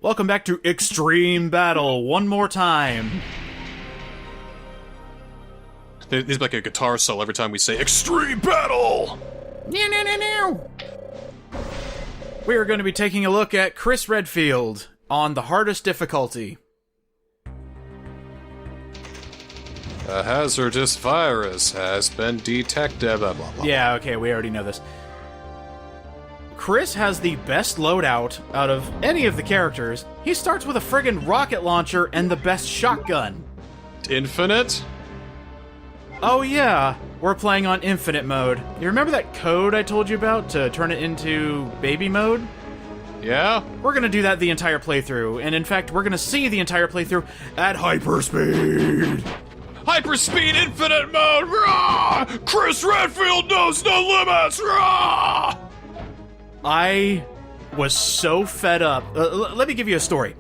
Welcome back to Extreme Battle, one more time. There's like a guitar solo every time we say Extreme Battle! We are going to be taking a look at Chris Redfield on the hardest difficulty. A hazardous virus has been detected, blah, blah, blah. Yeah, okay, we already know this. Chris has the best loadout out of any of the characters. He starts with a friggin' rocket launcher and the best shotgun. Infinite? Oh yeah, we're playing on Infinite mode. You remember that code I told you about to turn it into baby mode? Yeah? We're gonna do that the entire playthrough, and in fact, we're gonna see the entire playthrough at hyperspeed! Hyperspeed Infinite mode! Rah! Chris Redfield knows no limits! Rah! I was so fed up. Let me give you a story.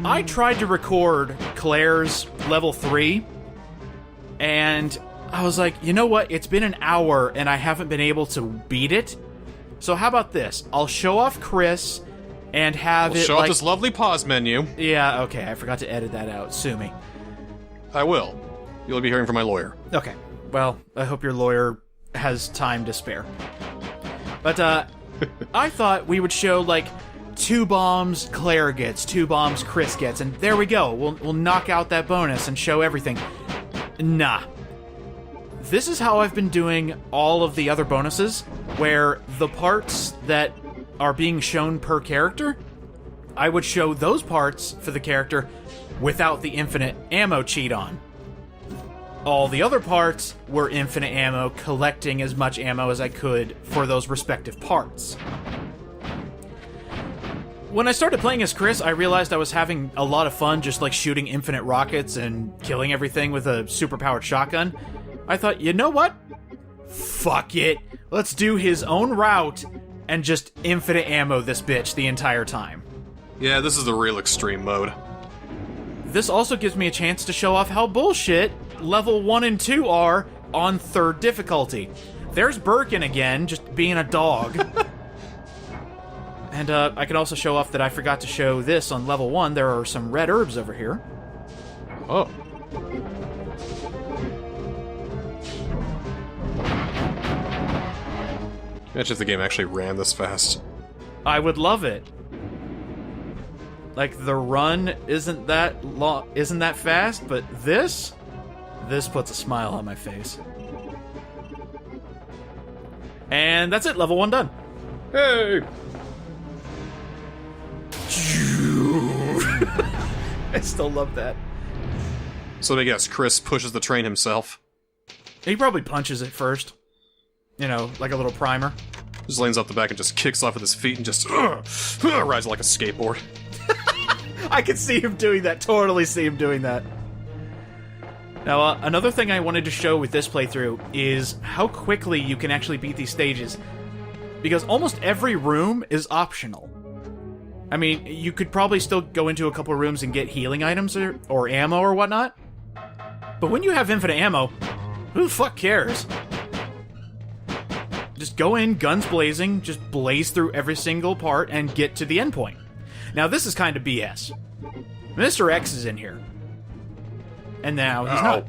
I tried to record Claire's level 3, and I was like, you know what? It's been an hour, and I haven't been able to beat it. So how about this? I'll show off Chris, and have Show off this lovely pause menu. Yeah, okay, I forgot to edit that out. Sue me. I will. You'll be hearing from my lawyer. Okay. Well, I hope your lawyer has time to spare. But, I thought we would show, like, 2 bombs Claire gets, 2 bombs Chris gets, and there we go. We'll knock out that bonus and show everything. Nah. This is how I've been doing all of the other bonuses, where the parts that are being shown per character, I would show those parts for the character without the infinite ammo cheat on. All the other parts were infinite ammo, collecting as much ammo as I could for those respective parts. When I started playing as Chris, I realized I was having a lot of fun just like shooting infinite rockets and killing everything with a superpowered shotgun. I thought, you know what? Fuck it. Let's do his own route and just infinite ammo this bitch the entire time. Yeah, this is the real extreme mode. This also gives me a chance to show off how bullshit level 1 and 2 are on 3rd difficulty. There's Birkin again, just being a dog. And I can also show off that I forgot to show this on level 1. There are some red herbs over here. Oh. Imagine if the game actually ran this fast. I would love it. Like, the run isn't that fast, but this puts a smile on my face. And that's it, level 1 done. Hey! I still love that. So I guess Chris pushes the train himself. He probably punches it first. You know, like a little primer. Just leans up the back and just kicks off with his feet and just rides it like a skateboard. I can see him doing that, totally see him doing that. Now, another thing I wanted to show with this playthrough is how quickly you can actually beat these stages. Because almost every room is optional. I mean, you could probably still go into a couple rooms and get healing items or ammo or whatnot. But when you have infinite ammo, who the fuck cares? Just go in, guns blazing, just blaze through every single part and get to the endpoint. Now, this is kind of BS. Mr. X is in here. And now he's not.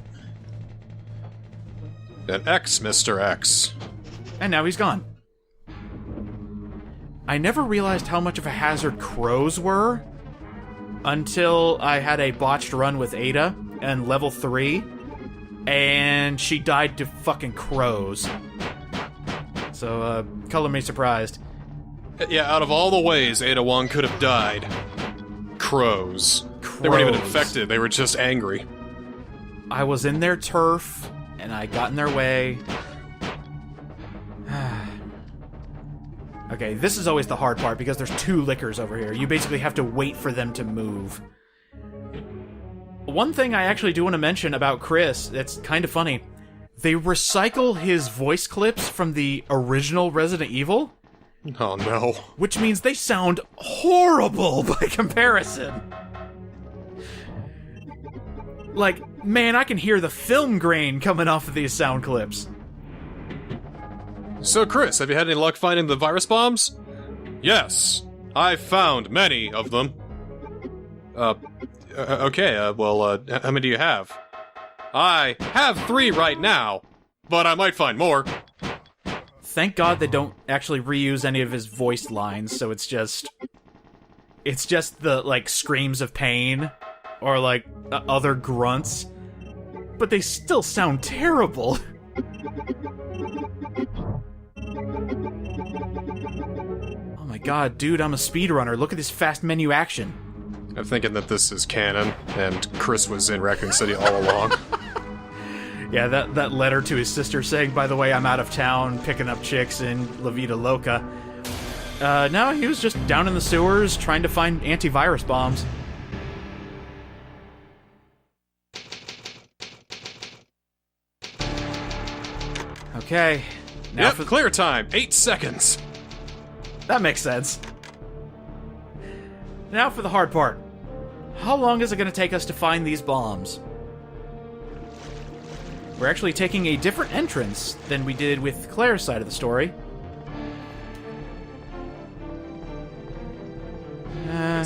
An X, Mr. X. And now he's gone. I never realized how much of a hazard crows were until I had a botched run with Ada and level 3, and she died to fucking crows. So, color me surprised. Yeah, out of all the ways Ada Wong could have died, crows. They weren't even infected, they were just angry. I was in their turf, and I got in their way. Okay, this is always the hard part, because there's 2 lickers over here. You basically have to wait for them to move. One thing I actually do want to mention about Chris that's kind of funny. They recycle his voice clips from the original Resident Evil. Oh no. Which means they sound horrible by comparison. Like, man, I can hear the film grain coming off of these sound clips. So Chris, have you had any luck finding the virus bombs? Yes, I've found many of them. Okay, how many do you have? I have 3 right now, but I might find more. Thank God they don't actually reuse any of his voiced lines, so it's just the, like, screams of pain, or, like, other grunts. But they still sound terrible. Oh my god, dude, I'm a speedrunner. Look at this fast menu action. I'm thinking that this is canon, and Chris was in Raccoon City all along. Yeah, that letter to his sister saying, by the way, I'm out of town picking up chicks in La Vida Loca. No, he was just down in the sewers trying to find antivirus bombs. Okay. Now Yep, clear time. 8 seconds. That makes sense. Now for the hard part. How long is it going to take us to find these bombs? We're actually taking a different entrance than we did with Claire's side of the story.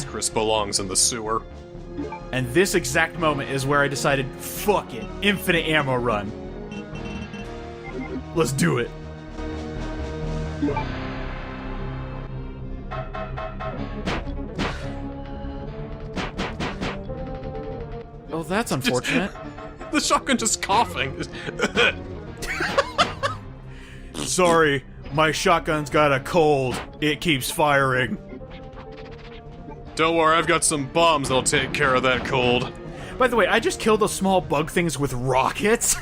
Chris belongs in the sewer. And this exact moment is where I decided, fuck it, infinite ammo run. Let's do it. Oh, that's unfortunate. The shotgun just coughing. Sorry, my shotgun's got a cold. It keeps firing. Don't worry, I've got some bombs that'll take care of that cold. By the way, I just killed those small bug things with rockets.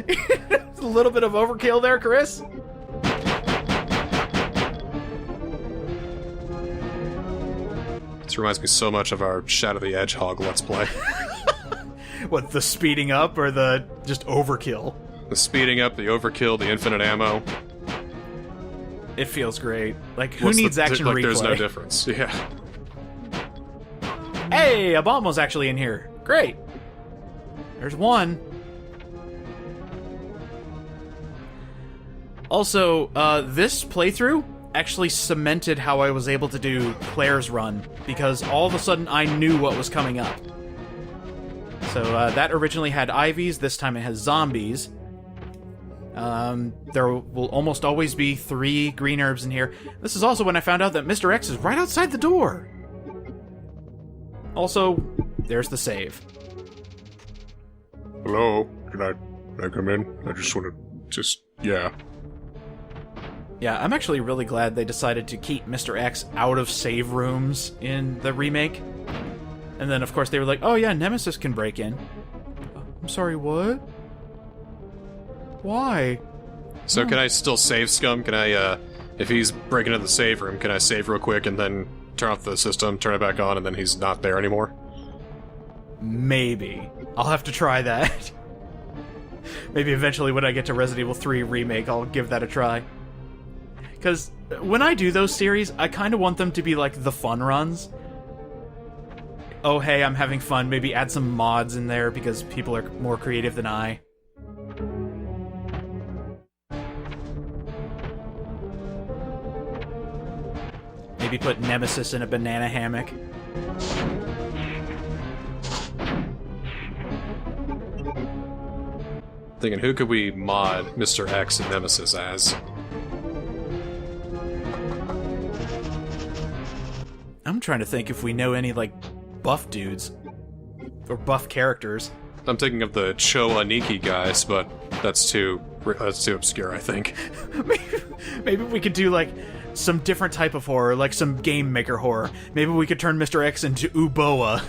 A little bit of overkill there, Chris. This reminds me so much of our Shadow the Hedgehog Let's Play. What, the speeding up or the just overkill? The speeding up, the overkill, the infinite ammo. It feels great. Like, who needs action replay? There's no difference. Yeah. Hey, a bomb was actually in here. Great. There's one. Also, this playthrough actually cemented how I was able to do Claire's run, because all of a sudden I knew what was coming up. So, that originally had Ivies, this time it has zombies. There will almost always be 3 green herbs in here. This is also when I found out that Mr. X is right outside the door. Also, there's the save. Hello? Can I come in? I just want to, yeah. Yeah, I'm actually really glad they decided to keep Mr. X out of save rooms in the remake. And then, of course, they were like, oh yeah, Nemesis can break in. I'm sorry, what? Why? So can I still save Scum? Can I, if he's breaking into the save room, can I save real quick and then turn off the system, turn it back on, and then he's not there anymore? Maybe. I'll have to try that. Maybe eventually when I get to Resident Evil 3 Remake, I'll give that a try. Because when I do those series, I kind of want them to be like the fun runs. Oh, hey, I'm having fun. Maybe add some mods in there because people are more creative than I. Maybe put Nemesis in a banana hammock. Thinking, who could we mod Mr. X and Nemesis as? I'm trying to think if we know any, like, buff dudes. Or buff characters. I'm thinking of the Cho Aniki guys, but that's too obscure, I think. Maybe we could do, like, some different type of horror, like some Game Maker horror. Maybe we could turn Mr. X into Uboa.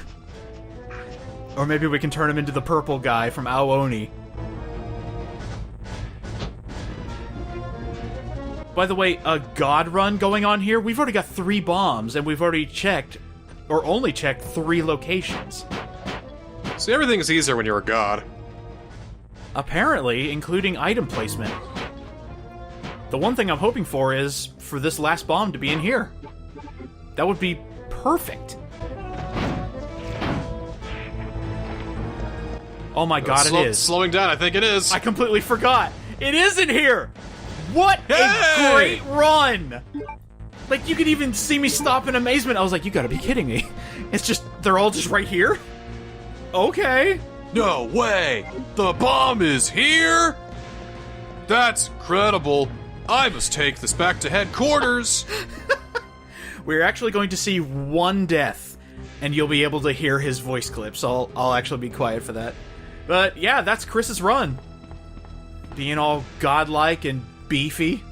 Or maybe we can turn him into the purple guy from Aoni. By the way, a god run going on here? We've already got 3 bombs, and we've already checked, or only checked, 3 locations. See, everything is easier when you're a god. Apparently, including item placement. The one thing I'm hoping for is for this last bomb to be in here. That would be perfect. Oh my god, it is. Slowing down, I think it is. I completely forgot. It is in here! What a great run! Like, you could even see me stop in amazement. I was like, you gotta be kidding me. It's just they're all just right here? Okay. No way! The bomb is here? That's incredible. I must take this back to headquarters. We're actually going to see one death, and you'll be able to hear his voice clips. So I'll actually be quiet for that. But yeah, that's Chris's run. Being all godlike and beefy.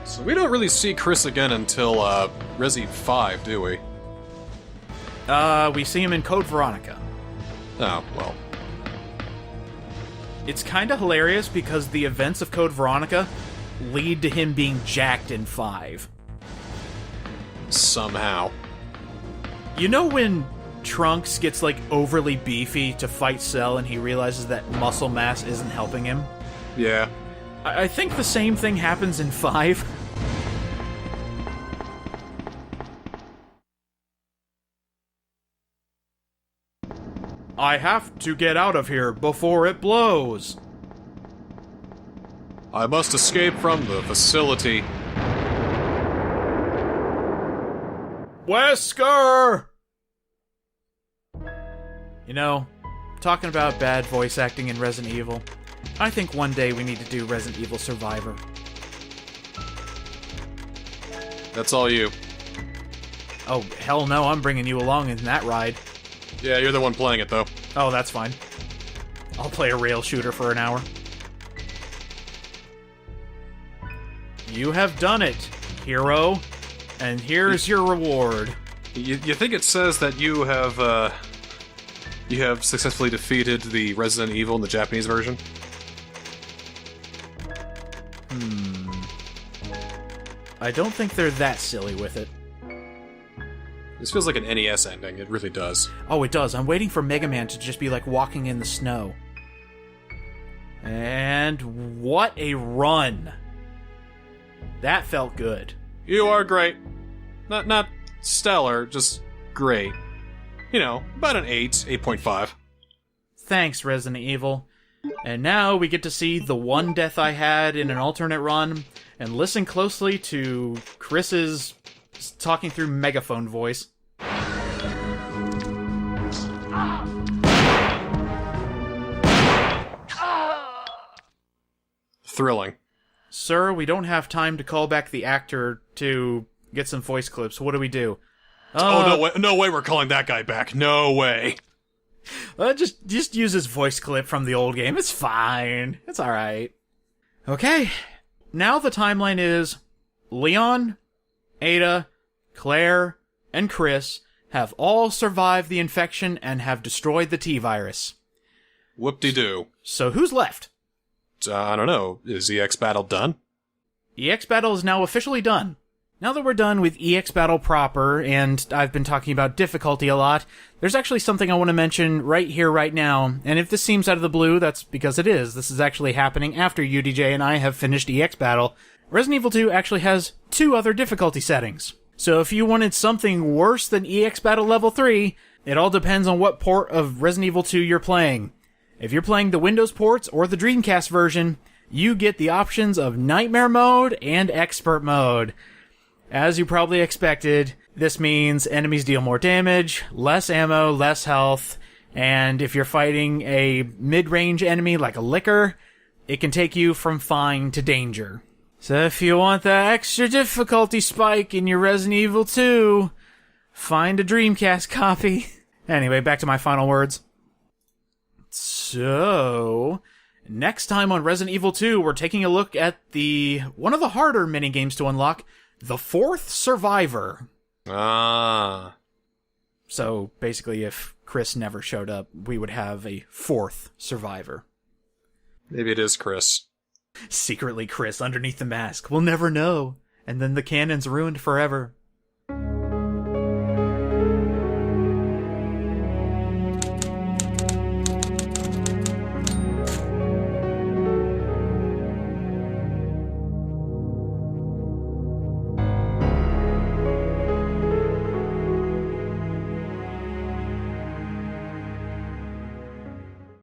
So we don't really see Chris again until Resi 5, do we? We see him in Code Veronica. Oh, well. It's kind of hilarious because the events of Code Veronica lead to him being jacked in 5. Somehow. You know when Trunks gets, like, overly beefy to fight Cell and he realizes that muscle mass isn't helping him? Yeah. I think the same thing happens in 5. I have to get out of here before it blows. I must escape from the facility. Wesker! You know, talking about bad voice acting in Resident Evil, I think one day we need to do Resident Evil Survivor. That's all you. Oh, hell no, I'm bringing you along in that ride. Yeah, you're the one playing it, though. Oh, that's fine. I'll play a rail shooter for an hour. You have done it, hero. And here's your reward. You think it says that you have successfully defeated the Resident Evil in the Japanese version? I don't think they're that silly with it. This feels like an NES ending, it really does. Oh, it does. I'm waiting for Mega Man to just be like walking in the snow. And what a run. That felt good. You are great. Not stellar, just great. You know, about an 8.5. Thanks, Resident Evil. And now we get to see the one death I had in an alternate run, and listen closely to Chris's talking through megaphone voice. Thrilling. Sir, we don't have time to call back the actor to get some voice clips. What do we do? No way we're calling that guy back. No way. Just use his voice clip from the old game. It's fine. It's alright. Okay. Now the timeline is Leon, Ada, Claire, and Chris have all survived the infection and have destroyed the T-virus. Whoop-de-doo. So who's left? I don't know. Is EX Battle done? EX Battle is now officially done. Now that we're done with EX Battle proper, and I've been talking about difficulty a lot, there's actually something I want to mention right here, right now, and if this seems out of the blue, that's because it is. This is actually happening after UDJ and I have finished EX Battle. Resident Evil 2 actually has 2 other difficulty settings. So if you wanted something worse than EX Battle Level 3, it all depends on what port of Resident Evil 2 you're playing. If you're playing the Windows ports or the Dreamcast version, you get the options of Nightmare Mode and Expert Mode. As you probably expected, this means enemies deal more damage, less ammo, less health, and if you're fighting a mid-range enemy like a Licker, it can take you from fine to danger. So if you want that extra difficulty spike in your Resident Evil 2, find a Dreamcast copy. Anyway, back to my final words. So, next time on Resident Evil 2, we're taking a look at one of the harder minigames to unlock, the 4th Survivor. Ah. So, basically, if Chris never showed up, we would have a 4th Survivor. Maybe it is Chris. Secretly Chris underneath the mask. We'll never know. And then the canon's ruined forever.